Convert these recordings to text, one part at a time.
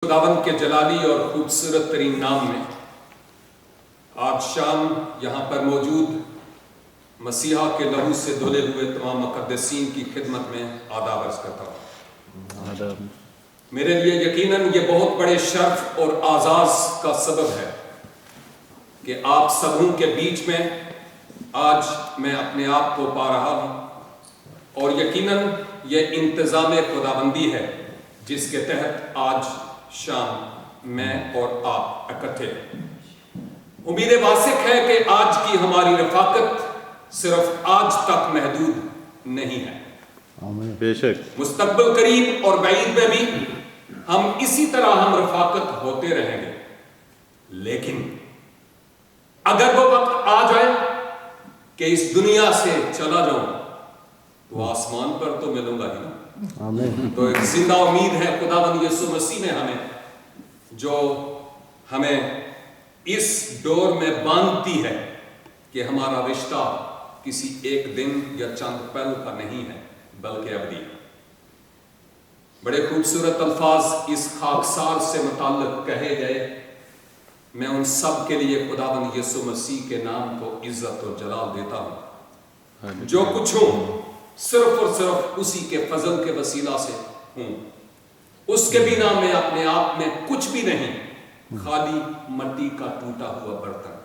خداوند کے جلالی اور خوبصورت ترین نام میں آج شام یہاں پر موجود مسیحا کے لہو سے دھلے ہوئے تمام مقدسین کی خدمت میں آداب عرض کرتا ہوں۔ میرے لیے یقیناً یہ بہت بڑے شرف اور اعزاز کا سبب ہے کہ آپ سبوں کے بیچ میں آج میں اپنے آپ کو پا رہا ہوں، اور یقیناً یہ انتظام خداوندی ہے جس کے تحت آج شام میں اور آپ اکٹھے ہیں۔ امید واثق ہے کہ آج کی ہماری رفاقت صرف آج تک محدود نہیں ہے، بے شک مستقبل قریب اور بعید میں بھی ہم اسی طرح ہم رفاقت ہوتے رہیں گے۔ لیکن اگر وہ وقت آ جائے کہ اس دنیا سے چلا جاؤں تو آسمان پر تو ملوں گا ہی نا۔ تو ایک زندہ امید ہے خداوند یسوع مسیح میں ہمیں، جو ہمیں اس ڈور میں باندھتی ہے کہ ہمارا رشتہ کسی ایک دن یا چند پل کا نہیں ہے بلکہ ابدی ہے۔ بڑے خوبصورت الفاظ اس خاکسار سے متعلق کہے گئے۔ میں ان سب کے لیے خداوند یسوع مسیح کے نام کو عزت و جلال دیتا ہوں۔ جو کچھ ہوں صرف اور صرف اسی کے فضل کے وسیلہ سے ہوں۔ اس کے بنا میں اپنے آپ میں کچھ بھی نہیں، خالی مٹی کا ٹوٹا ہوا برتن۔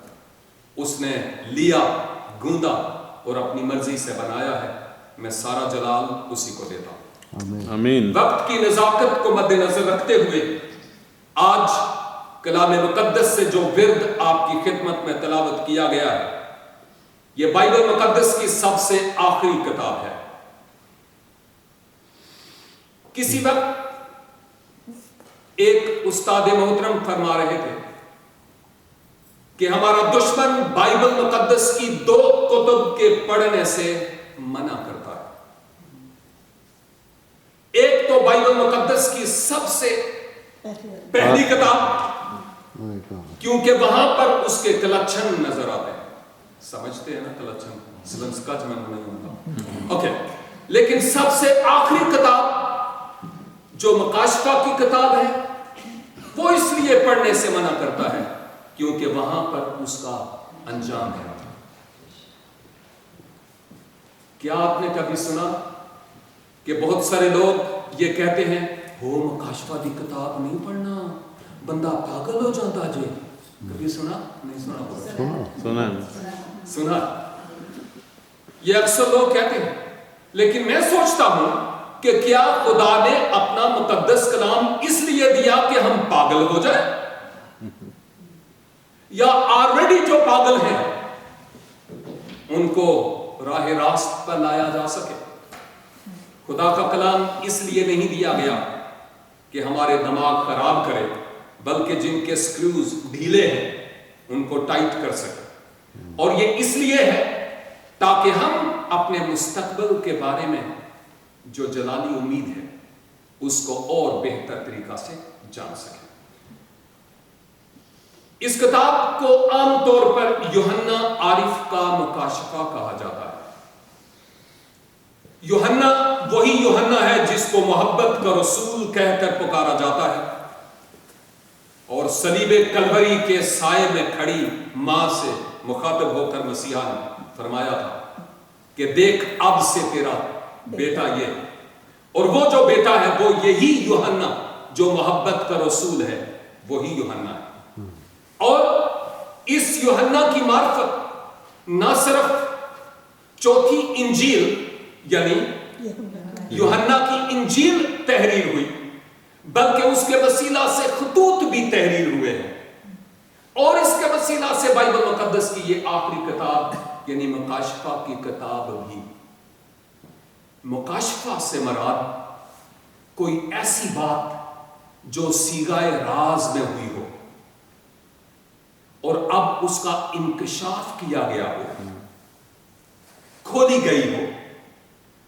اس نے لیا، گوندا اور اپنی مرضی سے بنایا ہے۔ میں سارا جلال اسی کو دیتا ہوں۔ آمین۔ وقت کی نزاکت کو مد نظر رکھتے ہوئے آج کلام مقدس سے جو ورد آپ کی خدمت میں تلاوت کیا گیا ہے، یہ بائبل مقدس کی سب سے آخری کتاب ہے۔ کسی وقت ایک استاد محترم فرما رہے تھے کہ ہمارا دشمن بائبل مقدس کی 2 کتب کے پڑھنے سے منع کرتا ہے۔ ایک تو بائبل مقدس کی سب سے پہلی کتاب، کیونکہ وہاں پر اس کے کلچھن نظر آتے ہیں۔ سمجھتے ہیں نا کلچھن؟ سلنسکاج میں نہیں ہوتا۔ اوکے، لیکن سب سے آخری کتاب جو مکاشفہ کی کتاب ہے، وہ اس لیے پڑھنے سے منع کرتا ہے کیونکہ وہاں پر اس کا انجام ہے۔ کیا آپ نے کبھی سنا کہ بہت سارے لوگ یہ کہتے ہیں وہ مکاشفہ کی کتاب نہیں پڑھنا، بندہ پاگل ہو جاتا جی؟ کبھی سنا؟ نہیں سنا؟ سنا؟ یہ اکثر لوگ کہتے ہیں، لیکن میں سوچتا ہوں کہ کیا خدا نے اپنا مقدس کلام اس لیے دیا کہ ہم پاگل ہو جائیں، یا آلریڈی جو پاگل ہیں ان کو راہ راست پر لایا جا سکے؟ خدا کا کلام اس لیے نہیں دیا گیا کہ ہمارے دماغ خراب کرے، بلکہ جن کے سکریوز ڈھیلے ہیں ان کو ٹائٹ کر سکے۔ اور یہ اس لیے ہے تاکہ ہم اپنے مستقبل کے بارے میں جو جلالی امید ہے اس کو اور بہتر طریقہ سے جان سکیں۔ اس کتاب کو عام طور پر یوحنا عارف کا مکاشفہ کہا جاتا ہے۔ یوحنا وہی یوحنا ہے جس کو محبت کا رسول کہہ کر پکارا جاتا ہے، اور صلیب کلوری کے سائے میں کھڑی ماں سے مخاطب ہو کر مسیحا نے فرمایا تھا کہ دیکھ اب سے تیرا بیٹا یہ ہے، اور وہ جو بیٹا ہے وہ یہی یوحنا جو محبت کا رسول ہے، وہی یوحنا ہے۔ اور اس یوحنا کی معرفت نہ صرف چوتھی انجیل یعنی یوحنا کی انجیل تحریر ہوئی، بلکہ اس کے وسیلہ سے خطوط بھی تحریر ہوئے ہیں، اور اس کے وسیلہ سے بائبل مقدس کی یہ آخری کتاب یعنی مکاشفہ کی کتاب بھی۔ مکاشفہ سے مراد کوئی ایسی بات جو صیغہ راز میں ہوئی ہو اور اب اس کا انکشاف کیا گیا ہو، کھولی گئی ہو،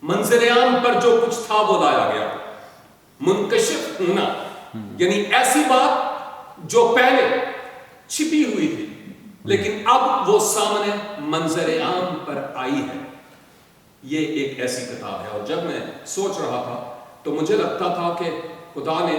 منظر عام پر جو کچھ تھا وہ لایا گیا ہو۔ منکشف ہونا یعنی ایسی بات جو پہلے چھپی ہوئی تھی لیکن اب وہ سامنے منظر عام پر آئی ہے۔ یہ ایک ایسی کتاب ہے، اور جب میں سوچ رہا تھا تو مجھے لگتا تھا کہ خدا نے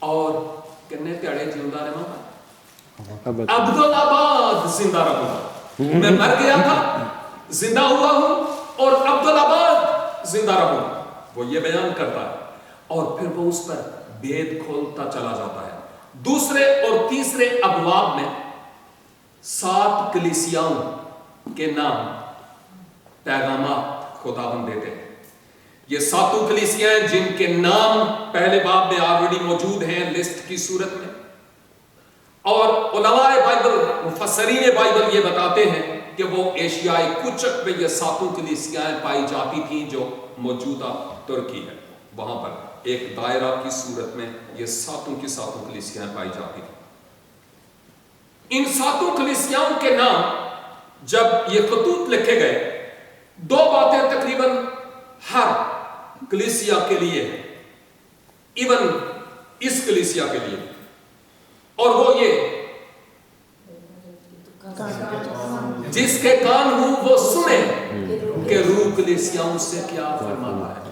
اور کنے تیڑے جیوندا رہا، عبدالآباد زندہ رہوں، میں مر گیا تھا زندہ ہوا ہوں اور عبدالآباد زندہ رہوں، وہ یہ بیان کرتا ہے اور پھر وہ اس پر بید کھولتا چلا جاتا ہے۔ دوسرے اور تیسرے ابواب میں 7 کلیسیاؤں کے نام پیغامات خداوند دیتے ہیں۔ یہ 7 کلیسیاں جن کے نام پہلے باب میں آلریڈی موجود ہیں لسٹ کی صورت میں، اور علماء بائبل، مفسرین بائبل یہ بتاتے ہیں کہ وہ ایشیائی کچک میں یہ 7 کلیسیاں پائی جاتی تھیں جو موجودہ ترکی ہے، وہاں پر ایک دائرہ کی صورت میں یہ 7 کی 7 کلیسیاں پائی جاتی تھیں۔ ان 7 کلیسیاؤں کے نام جب یہ خطوط لکھے گئے، 2 باتیں تقریباً ہر کلیسیا کے لیے ہے، ایون اس کلیسیا کے لیے، اور وہ یہ جس کے کان ہوں وہ سنے کہ روح کلیسیاؤں سے کیا فرماتا ہے۔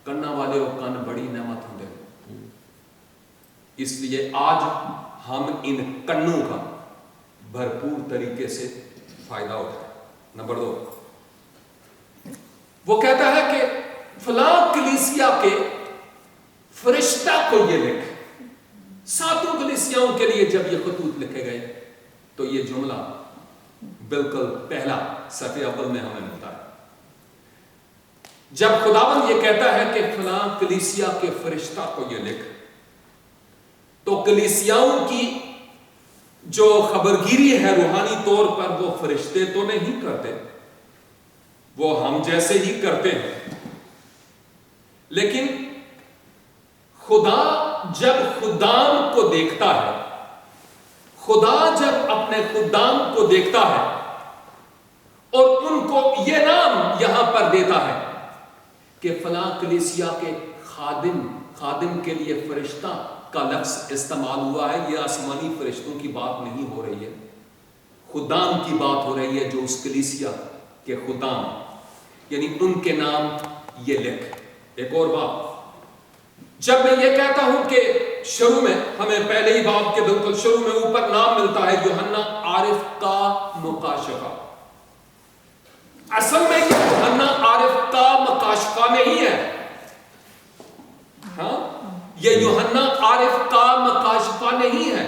کرنا والے وہ کان بڑی نعمت ہوں دے، اس لیے آج ہم ان کنوں کا بھرپور طریقے سے فائدہ اٹھائیں۔ نمبر 2، وہ کہتا ہے کہ فلاں کلیسیا کے فرشتہ کو یہ لکھ۔ 7 کلیسیاؤں کے لیے جب یہ خطوط لکھے گئے تو یہ جملہ بالکل پہلا صفحے اول میں ہمیں ملتا ہے۔ جب خداوند یہ کہتا ہے کہ فلاں کلیسیا کے فرشتہ کو یہ لکھ، تو کلیسیاؤں کی جو خبرگیری ہے روحانی طور پر وہ فرشتے تو نہیں کرتے، وہ ہم جیسے ہی کرتے ہیں، لیکن خدا جب خدام کو دیکھتا ہے، خدا جب اپنے خدام کو دیکھتا ہے اور ان کو یہ نام یہاں پر دیتا ہے کہ فلاں کلیسیا کے خادم کے لیے فرشتہ کا لفظ استعمال ہوا ہے، یہ آسمانی فرشتوں کی بات نہیں ہو رہی ہے، خدام کی بات ہو رہی ہے جو اس کلیسیا کے خدام، یعنی ان کے نام یہ لکھ۔ ایک اور بات، جب میں یہ کہتا ہوں کہ شروع میں ہمیں پہلے ہی باب کے بالکل شروع میں اوپر نام ملتا ہے یوحنا عارف کا مکاشفہ، اصل میں یہ یوحنا عارف کا مکاشفہ نہیں ہے، ہاں یہ یوحنا عارف کا مکاشفہ نہیں ہے،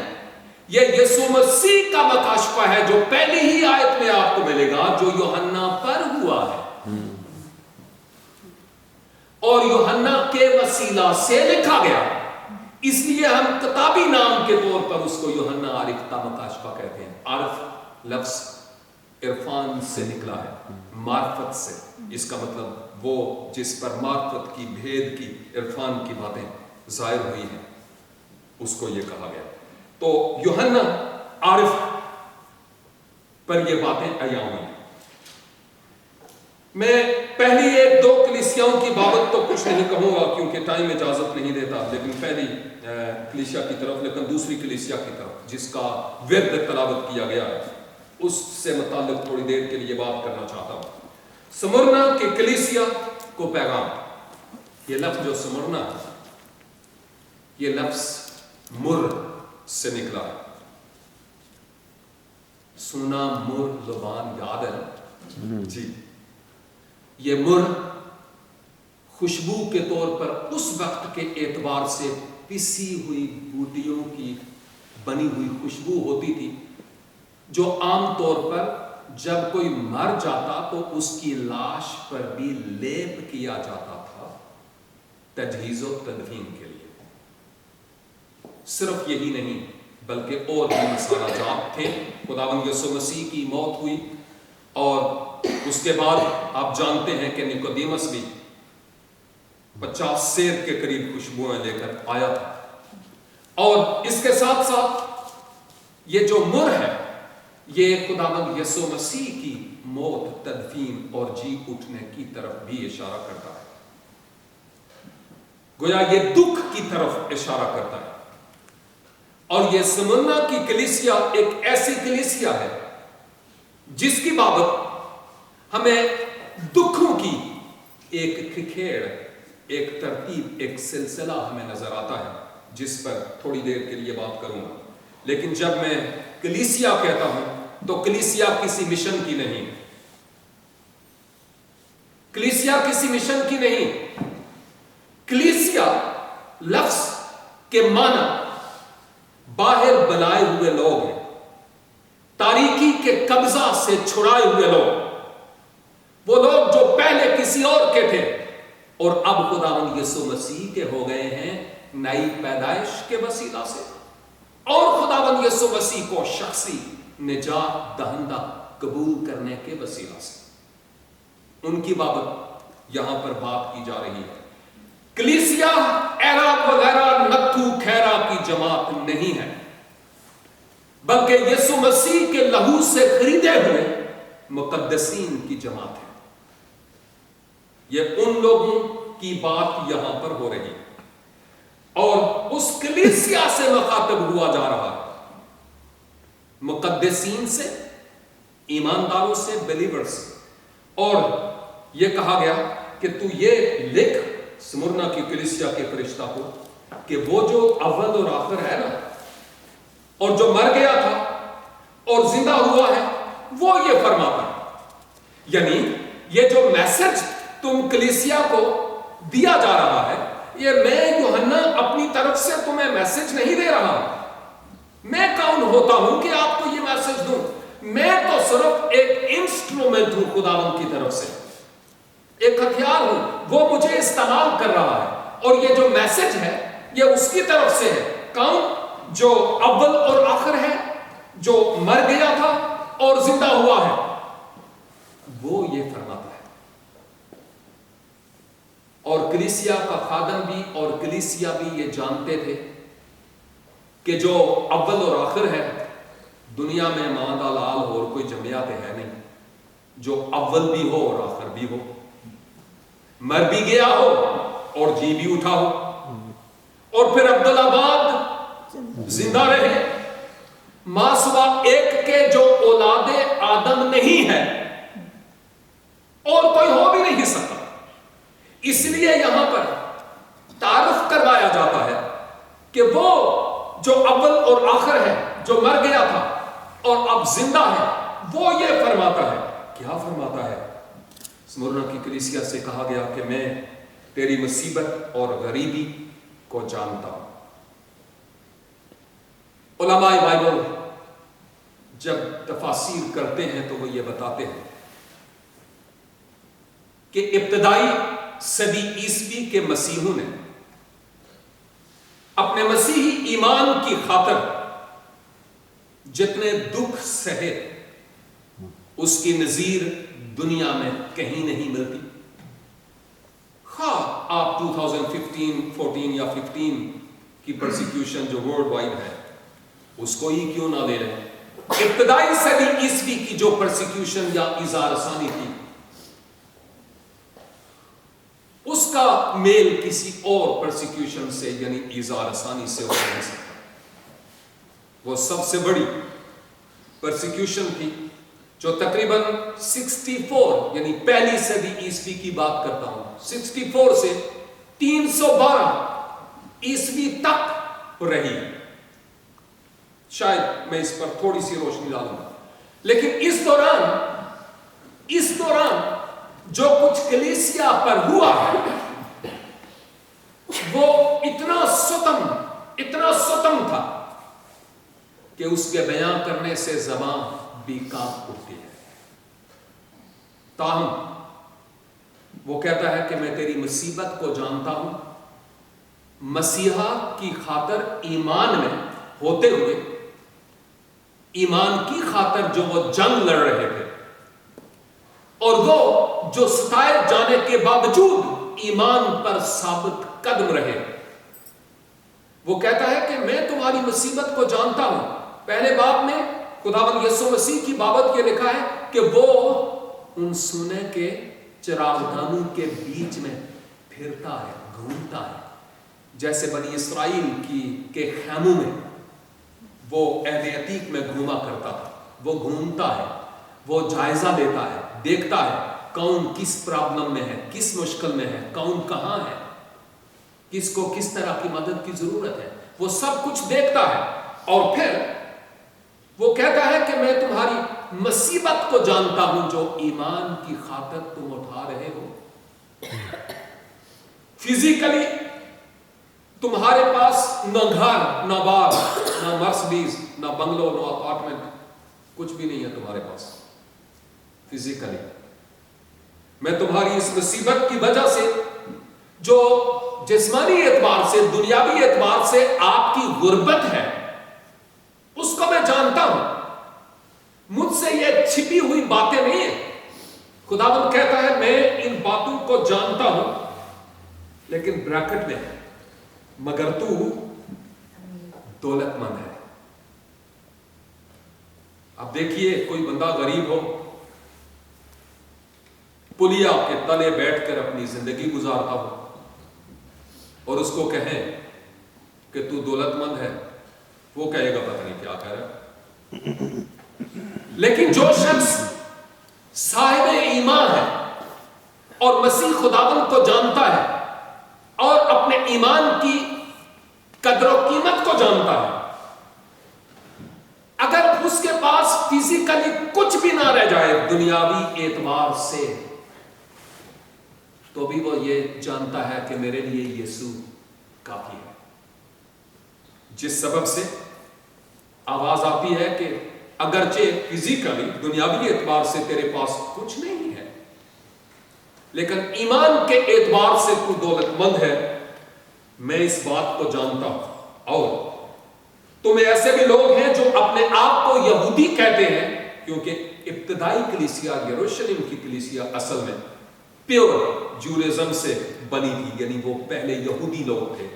یہ یسوع مسیح کا مکاشفہ ہے جو پہلی ہی آیت میں آپ کو ملے گا، جو یوحنا پر ہوا ہے اور یوحنا کے وسیلہ سے لکھا گیا، اس لیے ہم کتابی نام کے طور پر اس کو یوحنا عارف کا مکاشفہ کہتے ہیں۔ عارف لفظ عرفان سے نکلا ہے، معرفت سے، اس کا مطلب وہ جس پر معرفت کی، بھید کی، عرفان کی باتیں ظاہر ہوئی ہیں، اس کو یہ کہا گیا۔ تو یوحنا عارف پر یہ باتیں عیاں ہوئی ہیں۔ میں پہلی 1-2 کلیسیاؤں کی بابت تو کچھ نہیں کہوں گا کیونکہ ٹائم اجازت نہیں دیتا، لیکن پہلی کلیسیا کی طرف، لیکن دوسری کلیسیا کی طرف جس کا ورد تلاوت کیا گیا ہے اس سے متعلق تھوڑی دیر کے لیے بات کرنا چاہتا ہوں۔ سمرنا کی کلیسیا کو پیغام، یہ لفظ جو سمرنا ہے یہ لفظ مر سے نکلا ہے، سونا مر زبان یاد ہے جی، یہ مر خوشبو کے طور پر اس وقت کے اعتبار سے پسی ہوئی بوٹیوں کی بنی ہوئی خوشبو ہوتی تھی جو عام طور پر جب کوئی مر جاتا تو اس کی لاش پر بھی لیپ کیا جاتا تھا تجہیز و تدفین کے لیے۔ صرف یہی نہیں بلکہ اور بھی مسالہ جات تھے۔ خداوند یسوع مسیح کی موت ہوئی اور اس کے بعد آپ جانتے ہیں کہ نیکودیمس بھی 50 سیر کے قریب خوشبوئیں لے کر آیا تھا، اور اس کے ساتھ ساتھ یہ جو مر ہے یہ خداوند یسوع مسیح کی موت، تدفین اور جی اٹھنے کی طرف بھی اشارہ کرتا ہے، گویا یہ دکھ کی طرف اشارہ کرتا ہے۔ اور یہ سمرنا کی کلیسیا ایک ایسی کلیسیا ہے جس کی بابت ہمیں دکھوں کی ایک کھکھیڑ، ایک ترتیب، ایک سلسلہ ہمیں نظر آتا ہے۔ جس پر تھوڑی دیر کے لیے بات کروں گا، لیکن جب میں کلیسیا کہتا ہوں تو کلیسیا کسی مشن کی نہیں، کلیسیا کسی مشن کی نہیں۔ کلیسیا لفظ کے معنی باہر بلائے ہوئے لوگ ہیں، تاریکی کے قبضہ سے چھڑائے ہوئے لوگ، وہ لوگ جو پہلے کسی اور کے تھے اور اب خداوند یسوع مسیح کے ہو گئے ہیں نئی پیدائش کے وسیلہ سے، اور خداوند یسوع مسیح کو شخصی نجات دہندہ قبول کرنے کے وسیلہ سے، ان کی بابت یہاں پر بات کی جا رہی ہے۔ کلیسیا اعراب وغیرہ نتھو خیرہ کی جماعت نہیں ہے، بلکہ یسوع مسیح کے لہو سے خریدے ہوئے مقدسین کی جماعت ہے۔ یہ ان لوگوں کی بات یہاں پر ہو رہی ہے، اور اس کلیسیا سے مخاطب ہوا جا رہا ہے، مقدسین سے، ایمانداروں سے، بلیورز سے۔ اور یہ کہا گیا کہ تو یہ لکھ سمرنا کی کلیسیا کے فرشتہ کو کہ وہ جو اول اور آخر ہے نا، اور جو مر گیا تھا اور زندہ ہوا ہے، وہ یہ فرماتا ہے، یعنی یہ جو میسج تم کلیسیا کو دیا جا رہا ہے، یہ میں یوحنا اپنی طرف سے تمہیں میسج نہیں دے رہا ہوں۔ میں کون ہوتا ہوں کہ آپ کو یہ میسج دوں؟ میں تو صرف ایک انسٹرومنٹ ہوں خداوند کی طرف سے، ایک ہتھیار ہوں، وہ مجھے استعمال کر رہا ہے، اور یہ جو میسج ہے یہ اس کی طرف سے ہے۔ کون؟ جو اول اور آخر ہے، جو مر گیا تھا اور زندہ ہوا ہے، وہ یہ فرماتا ہے۔ اور کلیسیا کا خادم بھی اور کلیسیا بھی یہ جانتے تھے کہ جو اول اور آخر ہے، دنیا میں ماندہ لال اور کوئی جمعیت ہے نہیں، جو اول بھی ہو اور آخر بھی ہو، مر بھی گیا ہو اور جی بھی اٹھا ہو، اور پھر عبدالآباد زندہ رہے، ماں سوا ایک کے جو اولاد آدم نہیں ہے، اور کوئی ہو بھی نہیں سکتا۔ اس لیے یہاں پر تعارف کروایا جاتا ہے کہ وہ جو اول اور آخر ہے، جو مر گیا تھا اور اب زندہ ہے، وہ یہ فرماتا ہے۔ کیا فرماتا ہے؟ سمرنا کی کلیسیا سے کہا گیا کہ میں تیری مصیبت اور غریبی کو جانتا ہوں۔ علماء بائبل جب تفاسیر کرتے ہیں تو وہ یہ بتاتے ہیں کہ ابتدائی صدی عیسوی کے مسیحوں نے اپنے مسیحی ایمان کی خاطر جتنے دکھ سہے، اس کی نظیر دنیا میں کہیں نہیں ملتی۔ خواہ آپ 2015 14 یا 15 کی پرسیکیوشن جو ورلڈ وائڈ ہے اس کو ہی کیوں نہ لے لیں، ابتدائی صدی عیسوی کی جو پرسیکیوشن یا ایذا رسانی تھی، اس کا میل کسی اور پرسیکیوشن سے یعنی ایذا رسانی سے ہو نہیں سکتا۔ وہ سب سے بڑی پرسیکیوشن تھی جو تقریباً 64 یعنی پہلی صدی عیسوی کی بات کرتا ہوں، 64 سے 312 عیسوی تک رہی۔ شاید میں اس پر تھوڑی سی روشنی ڈالوں گا، لیکن اس دوران جو کچھ کلیسیا پر ہوا ہے وہ اتنا ستم تھا کہ اس کے بیان کرنے سے زبان بھی کانپ اٹھتی ہے۔ تاہم وہ کہتا ہے کہ میں تیری مصیبت کو جانتا ہوں، مسیحا کی خاطر ایمان میں ہوتے ہوئے، ایمان کی خاطر جو وہ جنگ لڑ رہے تھے، اور وہ جو ستائے جانے کے باوجود ایمان پر ثابت قدم رہے۔ وہ کہتا ہے کہ میں تمہاری مصیبت کو جانتا ہوں۔ پہلے باب میں خداوند یسوع مسیح کی بابت یہ لکھا ہے کہ وہ ان سونے کے چراغدانوں کے بیچ میں پھرتا ہے، گھومتا ہے، جیسے بنی اسرائیل کے خیموں میں وہ عہد عتیق میں گھوما کرتا تھا۔ وہ گھومتا ہے، وہ جائزہ لیتا ہے، دیکھتا ہے کون کس پرابلم میں ہے، کس مشکل میں ہے، کون کہاں ہے، کس کو کس طرح کی مدد کی ضرورت ہے۔ وہ سب کچھ دیکھتا ہے، اور پھر وہ کہتا ہے کہ میں تمہاری مصیبت کو جانتا ہوں جو ایمان کی خاطر تم اٹھا رہے ہو۔ فزیکلی تمہارے پاس نہ گھر، نہ بار، نہ مرسڈیز، نہ بنگلو، نہ اپارٹمنٹ، کچھ بھی نہیں ہے تمہارے پاس فزیکلی۔ میں تمہاری اس مصیبت کی وجہ سے جو جسمانی اعتبار سے، دنیاوی اعتبار سے آپ کی غربت ہے، اس کو میں جانتا ہوں۔ مجھ سے یہ چھپی ہوئی باتیں نہیں ہیں۔ خداوند کہتا ہے میں ان باتوں کو جانتا ہوں، لیکن بریکٹ میں مگر تو دولت مند ہے۔ اب دیکھیے کوئی بندہ غریب ہو، پلیا کے تلے بیٹھ کر اپنی زندگی گزارتا ہو، اور اس کو کہیں کہ تو دولت مند ہے، وہ کہے گا پتہ نہیں کیا کہہ رہا ہے۔ لیکن جو شخص صاحب ایمان ہے اور مسیح خداوند کو جانتا ہے اور اپنے ایمان کی قدر و قیمت کو جانتا ہے، اگر اس کے پاس فزیکلی کچھ بھی نہ رہ جائے دنیاوی اعتبار سے، تو بھی وہ یہ جانتا ہے کہ میرے لیے یسوع کافی ہے۔ جس سبب سے آواز آتی ہے کہ اگرچہ فزیکلی دنیاوی اعتبار سے تیرے پاس کچھ نہیں ہے، لیکن ایمان کے اعتبار سے تو دولت مند ہے، میں اس بات کو جانتا ہوں۔ اور تمہیں ایسے بھی لوگ ہیں جو اپنے آپ کو یہودی کہتے ہیں، کیونکہ ابتدائی کلیسیا یروشلم کی کلیسیا اصل میں پیور جوڈائزم سے بنی تھی، یعنی وہ پہلے یہودی لوگ تھے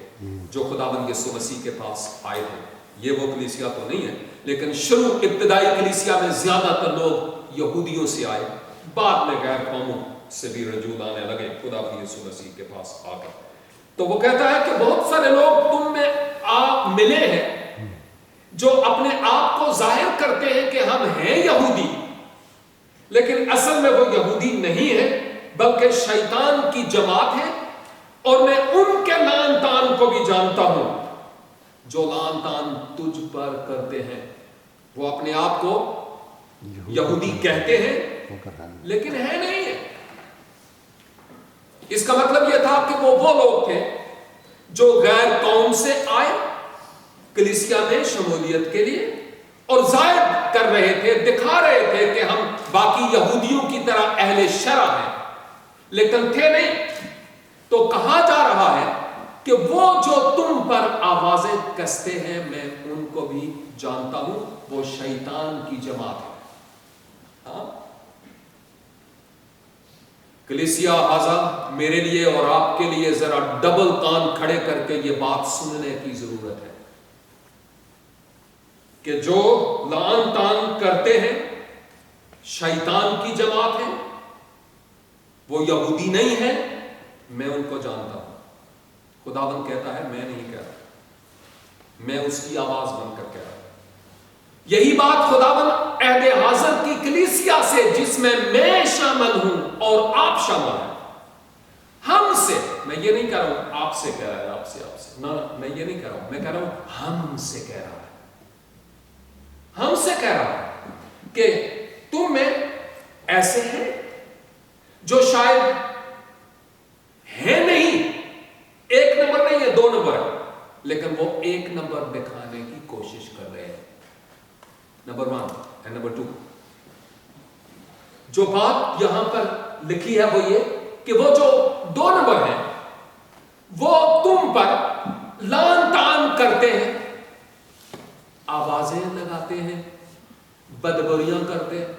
جو خداوند یسوع مسیح کے پاس آئے تھے۔ یہ وہ کلیسیا تو نہیں ہے، لیکن شروع ابتدائی کلیسیا میں زیادہ تر لوگ یہودیوں سے آئے، بعد میں غیر قوموں سے بھی رجوع آنے لگے خداوند یسوع مسیح کے پاس آ کر۔ تو وہ کہتا ہے کہ بہت سارے لوگ تم میں ملے ہیں جو اپنے آپ کو ظاہر کرتے ہیں کہ ہم ہیں یہودی، لیکن اصل میں وہ یہودی نہیں ہے بلکہ شیطان کی جماعت ہے، اور میں ان کے لعن طعن کو بھی جانتا ہوں جو لعن طعن تجھ پر کرتے ہیں۔ وہ اپنے آپ کو یہودی کہتے ہیں لیکن ہے نہیں ہے۔ اس کا مطلب یہ تھا کہ وہ لوگ تھے جو غیر قوم سے آئے کلیسیا میں شمولیت کے لیے، اور ظاہر کر رہے تھے، دکھا رہے تھے کہ ہم باقی یہودیوں کی طرح اہل شرع ہیں، لیکن تھے نہیں۔ تو کہا جا رہا ہے کہ وہ جو تم پر آوازیں کستے ہیں میں ان کو بھی جانتا ہوں، وہ شیطان کی جماعت ہے۔ ہاں، کلیسیا اعضا میرے لیے اور آپ کے لیے ذرا ڈبل کان کھڑے کر کے یہ بات سننے کی ضرورت ہے کہ جو لعن طعن کرتے ہیں شیطان کی جماعت ہے، وہ یہودی نہیں ہے، میں ان کو جانتا ہوں۔ خداوند کہتا ہے میں نہیں کہہ رہا، میں اس کی آواز بن کر کہہ رہا ہوں۔ یہی بات خداوند عہد حاضر کی کلیسیا سے، جس میں میں شامل ہوں اور آپ شامل ہیں، ہم سے، میں یہ نہیں کہہ رہا ہوں آپ سے کہہ رہا ہے، آپ سے نہ، میں یہ نہیں کہہ رہا ہوں، میں کہہ رہا ہوں ہم سے کہہ رہا ہے، ہم سے کہہ رہا ہے کہ تم میں ایسے ہیں جو شاید ہے نہیں، ایک نمبر نہیں ہے، 2 نمبر ہے، لیکن وہ 1 نمبر دکھانے کی کوشش کر رہے ہیں۔ نمبر 1 اور نمبر 2۔ جو بات یہاں پر لکھی ہے وہ یہ کہ وہ جو 2 نمبر ہیں وہ تم پر لعن طعن کرتے ہیں، آوازیں لگاتے ہیں، بدگویاں کرتے ہیں،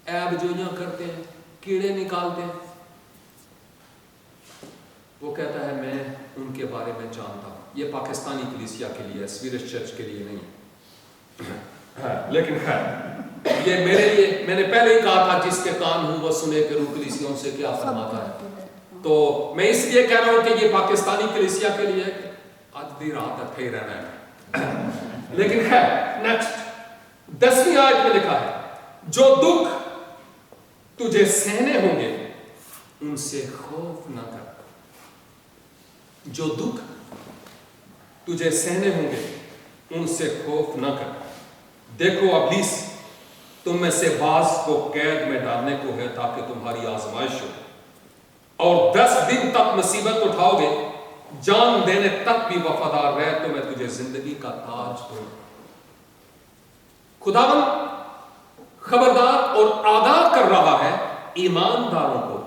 عیب جوئیاں کرتے ہیں، کیڑے نکالتے ہیں۔ وہ کہتا ہے میں ان کے بارے میں جانتا ہوں۔ یہ پاکستانی کلیسیا کے لیے، سویڈش چرچ کے لیے نہیں ہے، لیکن خیر یہ میرے لیے، میں نے پہلے ہی کہا تھا جس کے کان ہوں وہ سنے کہ روح کلیسیوں سے کیا فرماتا ہے۔ تو میں اس لیے کہہ رہا ہوں کہ یہ پاکستانی کلیسیا کے لیے آج بھی رات تک ہی رہنا ہے، لیکن خیر نیکسٹ 10ویں آیت میں لکھا ہے جو دکھ تجھے سہنے ہوں گے ان سے خوف نہ کر۔ جو دکھ تجھے سہنے ہوں گے، ان سے خوف نہ کر۔ دیکھو ابلیس تم میں سے بعض کو قید میں ڈالنے کو ہے تاکہ تمہاری آزمائش ہو، اور 10 دن تک مصیبت اٹھاؤ گے، جان دینے تک بھی وفادار رہ تو میں تجھے زندگی کا تاج دوں۔ خداوند خبردار اور آگاہ کر رہا ہے ایمانداروں کو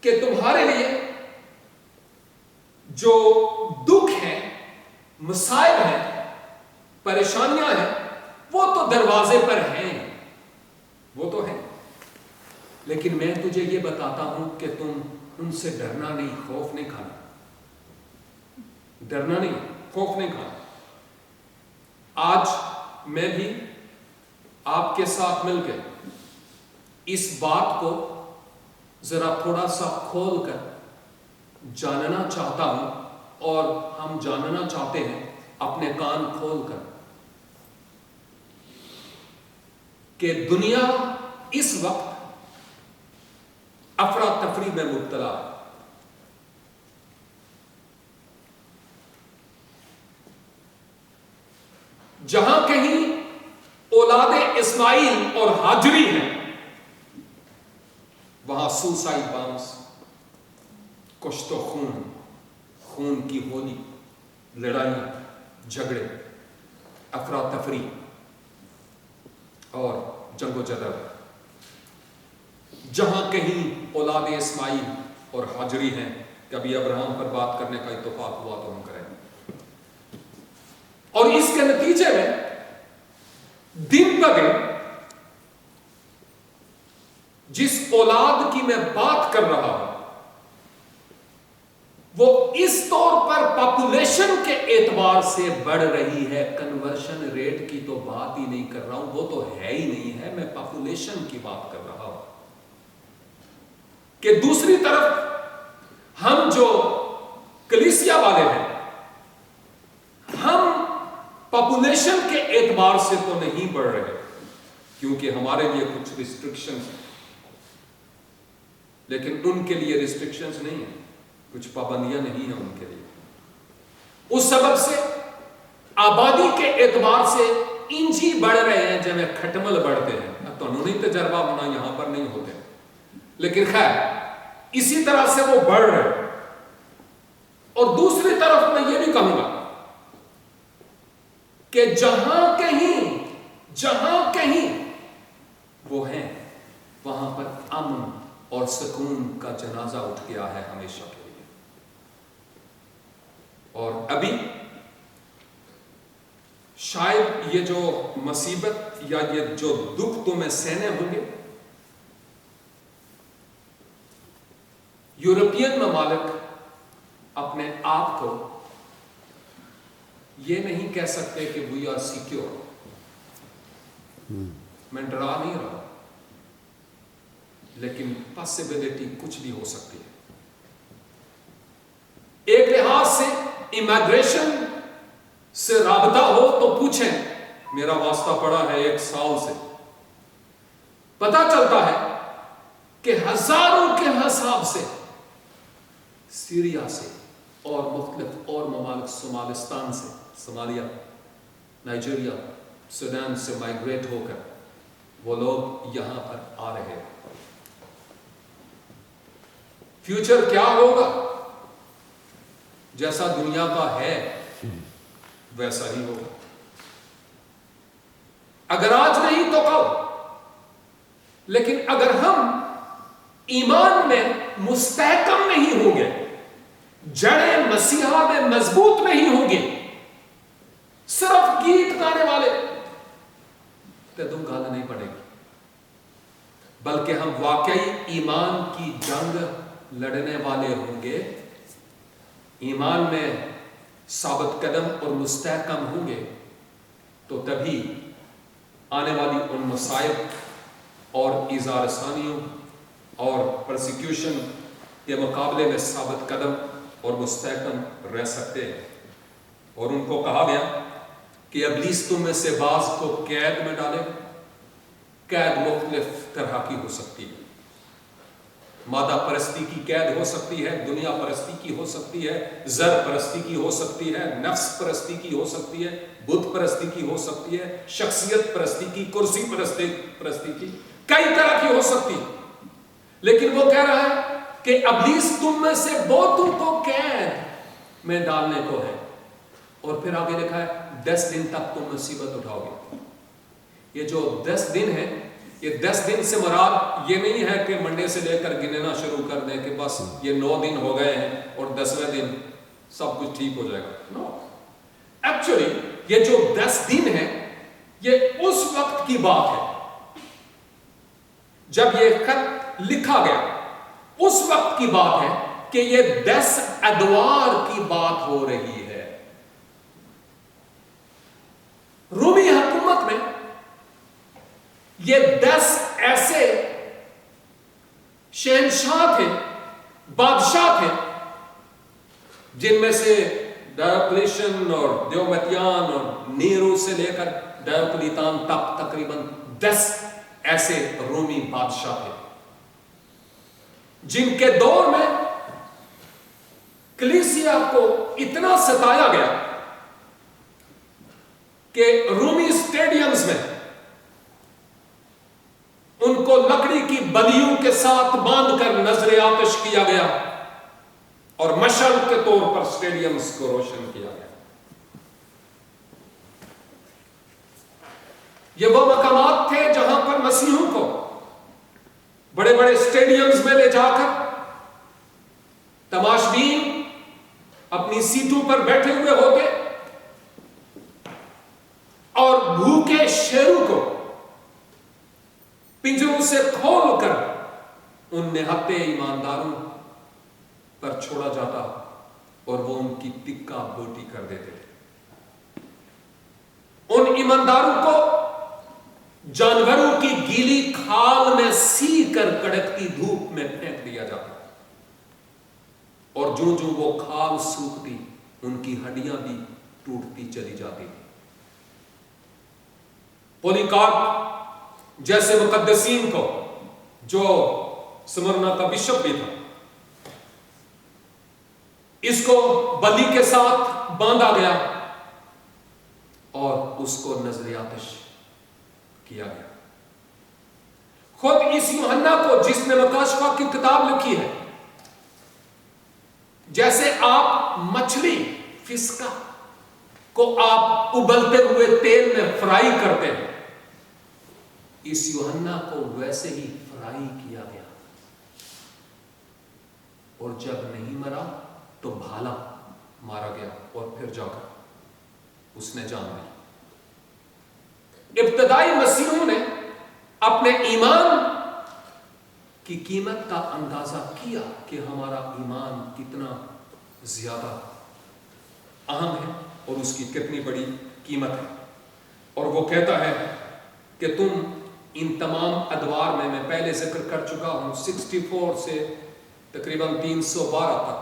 کہ تمہارے لیے جو دکھ ہیں، مصائب ہیں، پریشانیاں ہیں، وہ تو دروازے پر ہیں، وہ تو ہیں، لیکن میں تجھے یہ بتاتا ہوں کہ تم ان سے ڈرنا نہیں، خوف نہیں کھانا، ڈرنا نہیں، خوف نہیں کھانا۔ آج میں بھی آپ کے ساتھ مل کے اس بات کو ذرا تھوڑا سا کھول کر جاننا چاہتا ہوں، اور ہم جاننا چاہتے ہیں اپنے کان کھول کر کہ دنیا اس وقت افراتفری میں مبتلا ہے۔ جہاں کہیں اولاد اسماعیل اور ہاجری ہیں، وہاں سوسائڈ بامز، کشت و خون کی ہولی، لڑائی، جھگڑے، افراتفری اور جنگ و جدل۔ جہاں کہیں اولاد اسماعیل اور ہاجری ہیں، کبھی ابراہم پر بات کرنے کا اتفاق ہوا تو ہم کریں، اور اس کے نتیجے میں دن بہ دن جس اولاد کی میں بات کر رہا ہوں وہ اس طور پر پاپولیشن کے اعتبار سے بڑھ رہی ہے۔ کنورشن ریٹ کی تو بات ہی نہیں کر رہا ہوں، وہ تو ہے ہی نہیں ہے، میں پاپولیشن کی بات کر رہا ہوں کہ دوسری طرف ہم جو کلیسیا والے ہیں، ہم پاپولیشن کے اعتبار سے تو نہیں بڑھ رہے، کیونکہ ہمارے لیے کچھ ریسٹرکشنز ہیں، لیکن ان کے لیے ریسٹرکشنز نہیں ہیں، کچھ پابندیاں نہیں ہیں ان کے لیے۔ اس سبب سے آبادی کے اعتبار سے انجی بڑھ رہے ہیں جب کھٹمل بڑھتے ہیں۔ تو انہوں نے تجربہ ہونا یہاں پر نہیں ہوتے، لیکن خیر اسی طرح سے وہ بڑھ رہے ہیں۔ اور دوسری طرف میں یہ بھی کہوں گا کہ جہاں کہیں وہ ہیں، وہاں پر امن اور سکون کا جنازہ اٹھ گیا ہے ہمیشہ کے لیے۔ اور ابھی شاید یہ جو مصیبت یا یہ جو دکھ تمہیں سہنے ہوں گے، یورپین ممالک اپنے آپ کو یہ نہیں کہہ سکتے کہ وی آر سیکیور، میں ڈرا نہیں رہا، لیکن پاسبلٹی کچھ بھی ہو سکتی ہے۔ ایک لحاظ سے امیگریشن سے رابطہ ہو تو پوچھیں، میرا واسطہ پڑا ہے 1 سال سے، پتا چلتا ہے کہ ہزاروں کے حساب سے سیریا سے اور مختلف اور ممالک، صومالستان سے، صومالیہ، نائجیریا، سوڈان سے مائیگریٹ ہو کر وہ لوگ یہاں پر آ رہے ہیں۔ فیوچر کیا ہوگا؟ جیسا دنیا کا ہے ویسا ہی ہوگا، اگر آج نہیں تو کل۔ لیکن اگر ہم ایمان میں مستحکم نہیں ہوں گے، جڑیں مسیحا میں مضبوط نہیں ہوں گے، صرف گیت گانے والے تو تم گانا نہیں پڑے گی، بلکہ ہم واقعی ایمان کی جنگ لڑنے والے ہوں گے، ایمان میں ثابت قدم اور مستحکم ہوں گے، تو تبھی آنے والی ان مصائب اور ایذا رسانیوں اور پرسیکیوشن کے مقابلے میں ثابت قدم اور مستحکم رہ سکتے ہیں۔ اور ان کو کہا گیا کہ ابلیس تم میں سے بعض کو قید میں ڈالے، قید مختلف طرح کی ہو سکتی ہے۔ مادہ پرستی کی قید ہو سکتی ہے، دنیا پرستی کی ہو سکتی ہے، زر پرستی کی ہو سکتی ہے، نفس پرستی کی ہو سکتی ہے، بت پرستی کی ہو سکتی ہے، شخصیت پرستی کی، کرسی پرستی کی، کئی طرح کی ہو سکتی ہے۔ لیکن وہ کہہ رہا ہے کہ ابلیس تم میں سے بہتوں کو قید میں ڈالنے کو ہے، اور پھر آگے لکھا ہے 10 دن تک تم مصیبت اٹھاؤ گے۔ یہ جو 10 دن ہے، یہ 10 دن سے مراد یہ نہیں ہے کہ منڈے سے لے کر گننا شروع کر دیں کہ بس یہ 9 دن ہو گئے ہیں اور 10ویں دن سب کچھ ٹھیک ہو جائے گا۔ نو، ایکچولی یہ جو 10 دن ہے یہ اس وقت کی بات ہے جب یہ خط لکھا گیا، اس وقت کی بات ہے کہ یہ 10 ادوار کی بات ہو رہی ہے۔ رومی حکومت میں یہ 10 ایسے شہنشاہ تھے، بادشاہ تھے، جن میں سے ڈایوکلیشن اور دیومتیان اور نیرو سے لے کر ڈایوکلیتان تک تقریباً 10 ایسے رومی بادشاہ تھے جن کے دور میں کلیسیا کو اتنا ستایا گیا کہ رومی اسٹیڈیمز میں ان کو لکڑی کی بلیوں کے ساتھ باندھ کر نظر آتش کیا گیا اور مشعل کے طور پر اسٹیڈیمز کو روشن کیا گیا۔ یہ وہ مقامات تھے جہاں پر مسیحوں کو بڑے بڑے اسٹیڈیمز میں لے جا کر تماشبین اپنی سیٹوں پر بیٹھے ہوئے ہوتے اور بھوکے شیروں کو پنجروں سے کھول کر ان نہتے ایمانداروں پر چھوڑا جاتا اور وہ ان کی ٹکا بوٹی کر دیتے تھے۔ ان ایمانداروں کو جانوروں کی گیلی کھال میں سی کر کڑکتی دھوپ میں پھینک دیا جاتا، اور جو وہ کھال سوکھتی ان کی ہڈیاں بھی ٹوٹتی چلی جاتی تھی۔ پولیکارپ جیسے مقدسین کو، جو سمرنا کا بشپ بھی تھا، اس کو بلی کے ساتھ باندھا گیا اور اس کو نظر آتش کیا گیا۔ خود اس یوحنا کو، جس نے مکاشفہ کی کتاب لکھی ہے، جیسے آپ مچھلی فسکا کو آپ ابلتے ہوئے تیل میں فرائی کرتے ہیں، اس یوحنا کو ویسے ہی فرائی کیا گیا، اور جب نہیں مرا تو بھالا مارا گیا اور پھر جا کر اس نے جان لی۔ ابتدائی مسیحوں نے اپنے ایمان کی قیمت کا اندازہ کیا کہ ہمارا ایمان کتنا زیادہ اہم ہے اور اس کی کتنی بڑی قیمت ہے، اور وہ کہتا ہے کہ تم ان تمام ادوار میں پہلے ذکر کر چکا ہوں، 64 سے تقریباً 312 تک،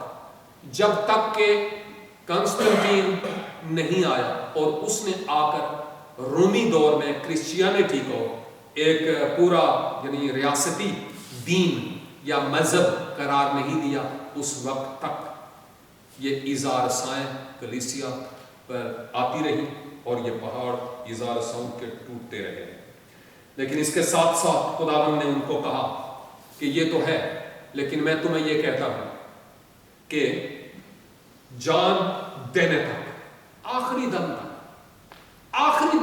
جب تک کہ کنسٹنٹین نہیں آیا اور اس نے آ کر رومی دور میں کرسچینٹی کو ایک پورا یعنی ریاستی دین یا مذہب قرار نہیں دیا، اس وقت تک یہ ایذا رسائیں کلیسیا پر آتی رہی اور یہ پہاڑ ایذا رساؤں کے ٹوٹتے رہے۔ لیکن اس کے ساتھ ساتھ خداوند نے ان کو کہا کہ یہ تو ہے، لیکن میں تمہیں یہ کہتا ہوں کہ جان دینے تک، آخری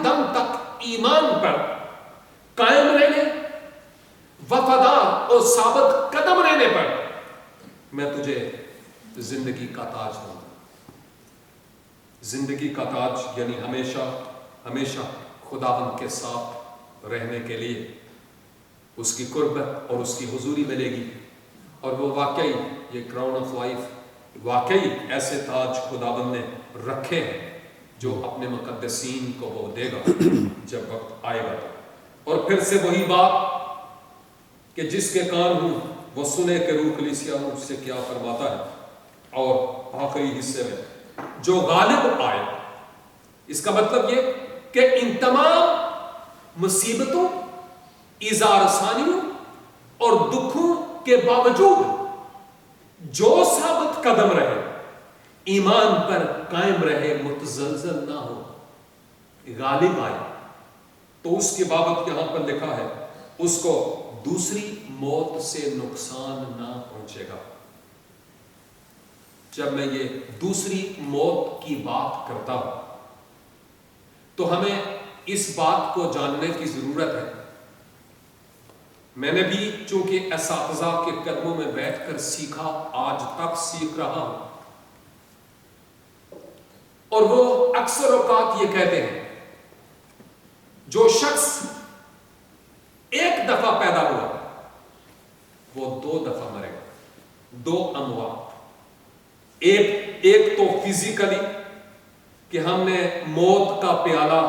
دم تک ایمان پر قائم رہنے، وفادار اور ثابت قدم رہنے پر میں تجھے زندگی کا تاج دوں گا۔ زندگی کا تاج یعنی ہمیشہ خداوند کے ساتھ رہنے کے لیے اس کی قربت اور اس کی حضوری ملے گی، اور وہ واقعی یہ کراؤن آف لائف، واقعی ایسے تاج خداوند نے رکھے ہیں جو اپنے مقدسین کو وہ دے گا جب وقت آئے گا۔ اور پھر سے وہی بات کہ جس کے کان ہوں وہ سنے کہ روح کلیسیا مجھ سے کیا فرماتا ہے۔ اور آخری حصے میں جو غالب آئے، اس کا مطلب یہ کہ ان تمام مصیبتوں، ایذا رسانیوں اور دکھوں کے باوجود جو ثابت قدم رہے، ایمان پر قائم رہے، متزلزل نہ ہو، غالب آئے، تو اس کے بابت یہاں پر لکھا ہے اس کو دوسری موت سے نقصان نہ پہنچے گا۔ جب میں یہ دوسری موت کی بات کرتا ہوں تو ہمیں اس بات کو جاننے کی ضرورت ہے، میں نے بھی چونکہ اساتذہ کے قدموں میں بیٹھ کر سیکھا، آج تک سیکھ رہا ہوں، اور وہ اکثر اوقات یہ کہتے ہیں جو شخص ایک دفعہ پیدا ہوا وہ 2 دفعہ مرے گا، 2 اموات، ایک تو فزیکلی کہ ہم نے موت کا پیالہ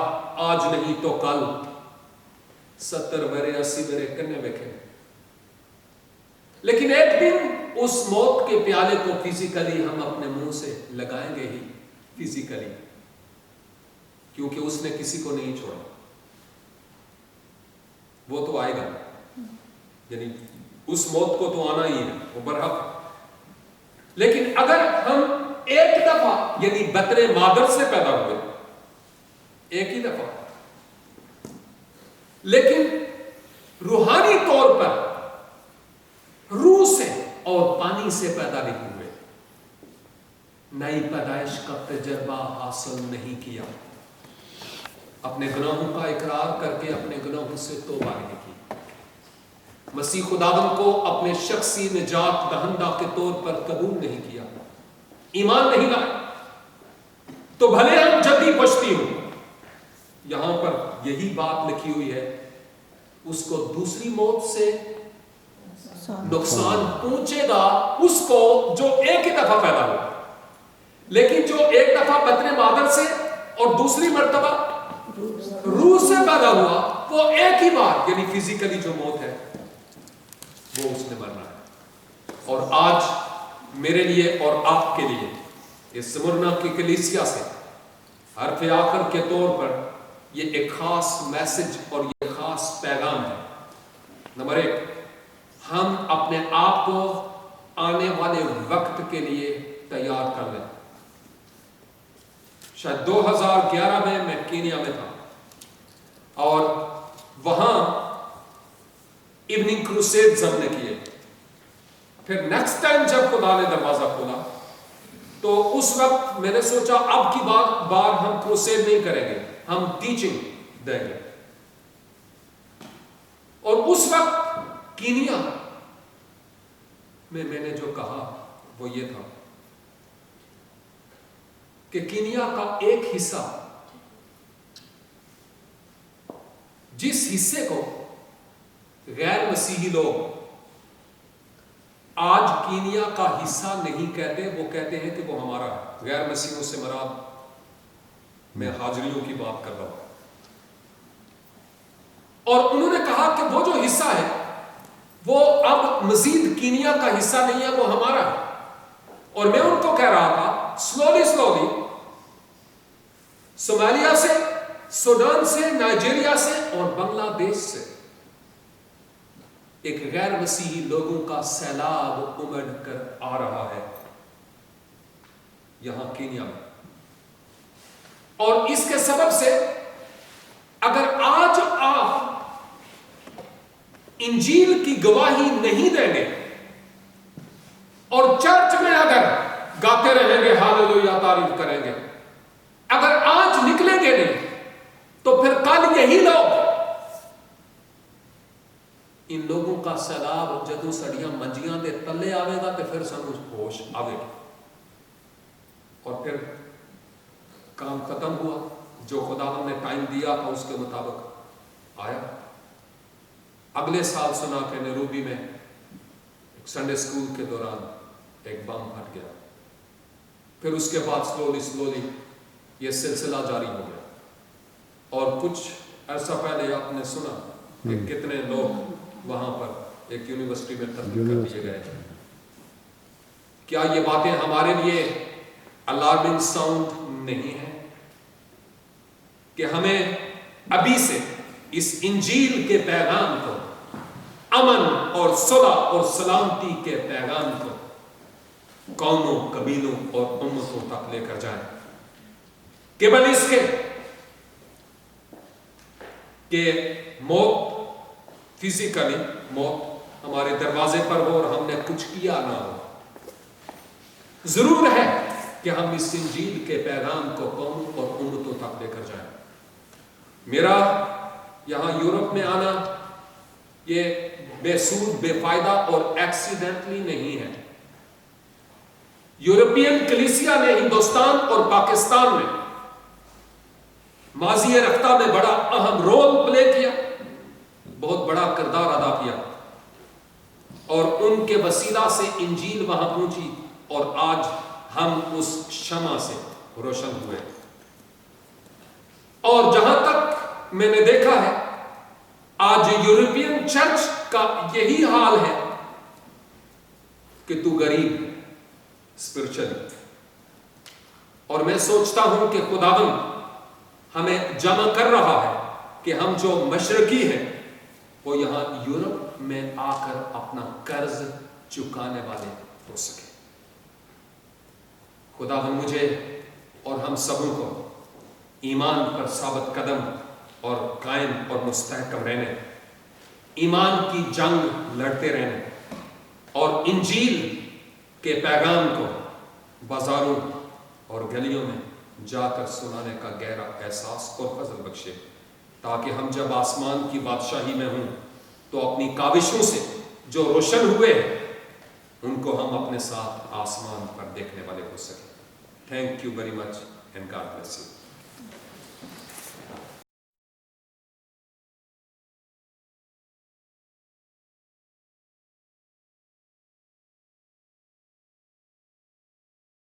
آج نہیں تو کل 70 برے 80 برے کرنے بیٹھے، لیکن ایک دن اس موت کے پیالے کو فزیکلی ہم اپنے منہ سے لگائیں گے ہی، فزیکلی، کیونکہ اس نے کسی کو نہیں چھوڑا، وہ تو آئے گا، یعنی اس موت کو تو آنا ہی ہے، وہ برحق ہے۔ لیکن اگر ہم ایک دفعہ یعنی بطن مادر سے پیدا ہوئے، ایک ہی دفعہ، لیکن روحانی طور پر روح سے اور پانی سے پیدا نہیں ہوئے، نئی پیدائش کا تجربہ حاصل نہیں کیا، اپنے گناہوں کا اقرار کر کے اپنے گناہوں سے توبہ نہیں کی، مسیح خداوند کو اپنے شخصی نجات دہندہ کے طور پر قبول نہیں کیا، ایمان نہیں لائے، تو بھلے ہم جلدی بچتی ہوں، یہاں پر یہی بات لکھی ہوئی ہے، اس کو دوسری موت سے نقصان پہنچے گا، اس کو جو ایک ہی دفعہ پیدا ہوا، لیکن جو ایک دفعہ بطن مادر سے اور دوسری مرتبہ روح سے پیدا ہوا، وہ ایک ہی بار یعنی فزیکلی جو موت ہے وہ اس نے مرنا ہے۔ اور آج میرے لیے اور آپ کے لیے اس سمرنا کی کلیسیا سے حرف آخر کے طور پر یہ ایک خاص میسج اور یہ خاص پیغام ہے۔ نمبر 1، ہم اپنے آپ کو آنے والے وقت کے لیے تیار کر لیں۔ شاید 2011 میں کینیا میں تھا اور وہاں ایوننگ کروسیڈز ہم نے کیے، پھر نیکسٹ ٹائم جب خدا نے دروازہ کھولا تو اس وقت میں نے سوچا اب کی بار ہم کروسیڈ نہیں کریں گے، ہم ٹیچنگ دیں گے، اور اس وقت کینیا میں نے جو کہا وہ یہ تھا کہ کینیا کا ایک حصہ، جس حصے کو غیر مسیحی لوگ آج کینیا کا حصہ نہیں کہتے، وہ کہتے ہیں کہ وہ ہمارا ہے۔ غیر مسیحیوں سے مراد میں حاضریوں کی بات کر رہا ہوں، اور انہوں نے کہا کہ وہ جو حصہ ہے وہ اب مزید کینیا کا حصہ نہیں ہے، وہ ہمارا ہے۔ اور میں ان کو کہہ رہا تھا سلولی صومالیہ سے، سوڈان سے، نائجیریا سے اور بنگلہ دیش سے ایک غیر مسیحی لوگوں کا سیلاب امڑ کر آ رہا ہے یہاں کینیا میں، اور اس کے سبب سے اگر آج آپ انجیل کی گواہی نہیں دیں گے اور چرچ میں اگر گاتے رہیں گے، ہاللویا تعریف کریں گے، اگر آج نکلیں گے نہیں تو پھر کل یہی لوگ، ان لوگوں کا سیلاب جدوں سڑیاں منجیاں دے تلے آوے گا تو پھر سانوں ہوش آوے گا، اور پھر کام ختم ہوا، جو خدا نے ٹائم دیا تھا اس کے مطابق آیا۔ اگلے سال سنا کہ نیروبی میں ایک سنڈے اسکول کے دوران ایک بم پھٹ گیا، پھر اس کے بعد سلولی یہ سلسلہ جاری ہو گیا، اور کچھ عرصہ پہلے آپ نے سنا کہ کتنے لوگ وہاں پر ایک یونیورسٹی میں قتل کر دیے گئے۔ کیا یہ باتیں ہمارے لیے الارمنگ ساؤنڈ نہیں ہے کہ ہمیں ابھی سے اس انجیل کے پیغام کو امن اور صلح اور سلامتی کے پیغام کو قوموں، قبیلوں اور امتوں تک لے کر جائیں، کہ بل اس کے کہ موت فزیکلی موت ہمارے دروازے پر ہو اور ہم نے کچھ کیا نہ ہو، ضرور ہے کہ ہم اس انجیل کے پیغام کو قوموں اور امتوں تک لے کر جائیں۔ میرا یہاں یورپ میں آنا یہ بے سود، بے فائدہ اور ایکسیڈنٹلی نہیں ہے۔ یورپین کلیسیا نے ہندوستان اور پاکستان میں ماضی رفتہ میں بڑا اہم رول پلے کیا، بہت بڑا کردار ادا کیا، اور ان کے وسیلہ سے انجیل وہاں پہنچی، اور آج ہم اس شمع سے روشن ہوئے۔ اور جہاں تک میں نے دیکھا ہے، آج یورپین چرچ کا یہی حال ہے کہ تو غریب اسپرچلی، اور میں سوچتا ہوں کہ خداوند ہمیں جمع کر رہا ہے کہ ہم جو مشرقی ہیں وہ یہاں یورپ میں آ کر اپنا قرض چکانے والے ہو سکے۔ خداوند مجھے اور ہم سبوں کو ایمان پر ثابت قدم اور قائم اور مستحکم رہنے، ایمان کی جنگ لڑتے رہنے، اور انجیل کے پیغام کو بازاروں اور گلیوں میں جا کر سنانے کا گہرا احساس اور فضل بخشے، تاکہ ہم جب آسمان کی بادشاہی میں ہوں تو اپنی کاوشوں سے جو روشن ہوئے ہیں ان کو ہم اپنے ساتھ آسمان پر دیکھنے والے ہو سکیں۔ Thank you very much and God bless you.